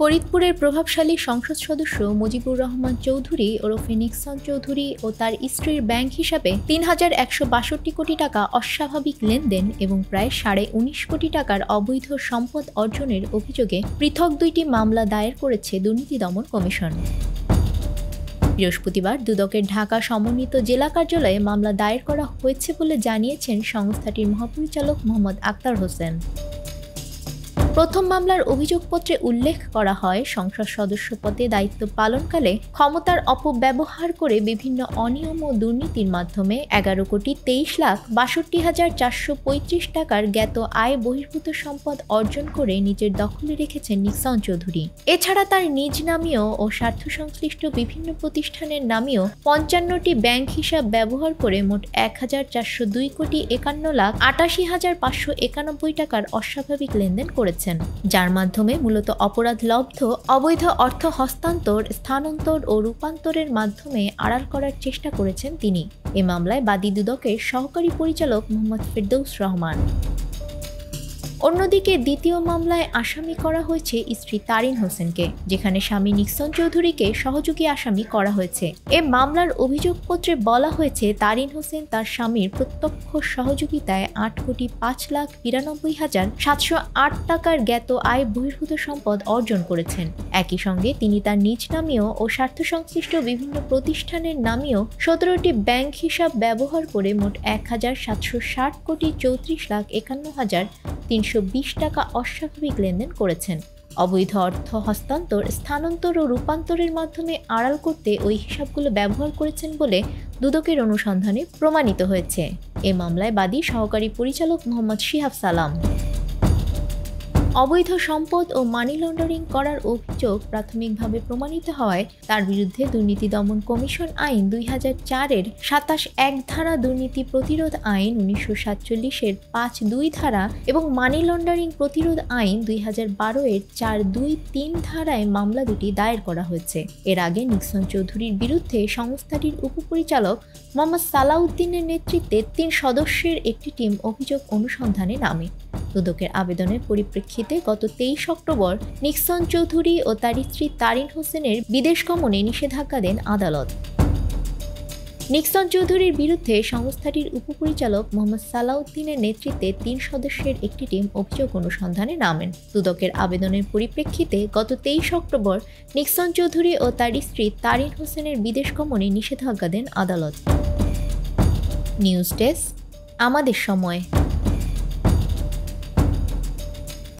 ফরিদপুরের প্রভাবশালী সংসদ সদস্য মুজিবুর রহমান চৌধুরী ওরফে নিক্সন চৌধুরী ও তার স্ত্রীর ব্যাংক হিসাবে ৩,১৬২ কোটি টাকা অস্বাভাবিক লেনদেন এবং প্রায় ১৯.৫ কোটি টাকার অবৈধ সম্পদ অর্জনের অভিযোগে পৃথক ২টি মামলা দায়ের করেছে দুর্নীতি দমন কমিশন। বৃহস্পতিবার দুদকের ঢাকা সমন্বিত জেলা কার্যালয়ে মামলা দায়ের করা হয়েছে বলে জানিয়েছেন সংস্থাটির মহাপরিচালক মোহাম্মদ আক্তার হোসেন। প্রথম মামলার অভিযোগপত্রে উল্লেখ করা হয়, সংসদ সদস্য পদে দায়িত্ব পালনকালে ক্ষমতার অপব্যবহার করে বিভিন্ন অনিয়ম ও দুর্নীতির মাধ্যমে ১১,২৩,৬২,৪৩৫ টাকার জ্ঞাত আয় বহির্ভূত সম্পদ অর্জন করে নিজের দখলে রেখেছেন নিক্সন চৌধুরী। এছাড়া তার নিজ নামীয় ও স্বার্থ সংশ্লিষ্ট বিভিন্ন প্রতিষ্ঠানের নামীয় ৫৫টি ব্যাংক হিসাব ব্যবহার করে মোট ১,৪০২,৫৮,৮৮,৫৯১ টাকার অস্বাভাবিক লেনদেন করেছে, যার মাধ্যমে মূলত অপরাধ লব্ধ অবৈধ অর্থ হস্তান্তর, স্থানান্তর ও রূপান্তরের মাধ্যমে আড়াল করার চেষ্টা করেছেন তিনি। এ মামলায় বাদী দুদকের সহকারী পরিচালক মোহাম্মদ ফেরদৌস রহমান। অন্যদিকে দ্বিতীয় মামলায় আসামি করা হয়েছে স্ত্রী তারিন হোসেনকে, যেখানে স্বামী নিক্সন চৌধুরীকে সহযোগী আসামি করা হয়েছে। এ মামলার অভিযোগপত্রে বলা হয়েছে, তারিন হোসেন তার স্বামীর প্রত্যক্ষ সহযোগিতায় ৮,৯৫,৭০৮ টাকার জ্ঞাত আয় বহির্ভূত সম্পদ অর্জন করেছেন। একই সঙ্গে তিনি তার নিজ নামীয় ও স্বার্থ সংশ্লিষ্ট বিভিন্ন প্রতিষ্ঠানের নামীয় ১৭টি ব্যাংক হিসাব ব্যবহার করে মোট ১,৭৬০,৩৫,৫১,৩২০ টাকা অস্বাভাবিক লেনদেন করেছেন। অবৈধ অর্থ হস্তান্তর, স্থানান্তর ও রূপান্তরের মাধ্যমে আড়াল করতে ওই হিসাবগুলো ব্যবহার করেছেন বলে দুদকের অনুসন্ধানে প্রমাণিত হয়েছে। এ মামলায় বাদী সহকারী পরিচালক মোহাম্মদ শিহাব সালাম। অবৈধ সম্পদ ও মানি লন্ডারিং করার অভিযোগ প্রাথমিকভাবে প্রমাণিত হওয়ায় তার বিরুদ্ধে দুর্নীতি দমন কমিশন আইন ২০০৪-এর ২৭(১) ধারা, দুর্নীতি প্রতিরোধ আইন ১৯৪৭-এর ৫(২) ধারা এবং মানি লন্ডারিং প্রতিরোধ আইন ২০১২-এর ৪(২)(৩) ধারায় মামলা দুটি দায়ের করা হয়েছে। এর আগে নিক্সন চৌধুরীর বিরুদ্ধে সংস্থাটির উপপরিচালক মোহাম্মদ সালাউদ্দিনের নেতৃত্বে ৩ সদস্যের একটি টিম অভিযোগ অনুসন্ধানে নামে। দুদকের আবেদনের পরিপ্রেক্ষিতে গত ২৩ অক্টোবর নিক্সন চৌধুরী ও তার স্ত্রী তারিন হোসেনের বিদেশ গমনে নিষেধাজ্ঞা দেন আদালত। নিক্সন চৌধুরীর বিরুদ্ধে সংস্থাটির উপপরিচালক মোহাম্মদ সালাউদ্দিনের নেতৃত্বে ৩ সদস্যের একটি টিম অভিযোগ অনুসন্ধানে নামেন। দুদকের আবেদনের পরিপ্রেক্ষিতে গত ২৩ অক্টোবর নিক্সন চৌধুরী ও তার স্ত্রী তারিন হোসেনের বিদেশ গমনে নিষেধাজ্ঞা দেন আদালত। নিউজ ডেস্ক, আমাদের সময়।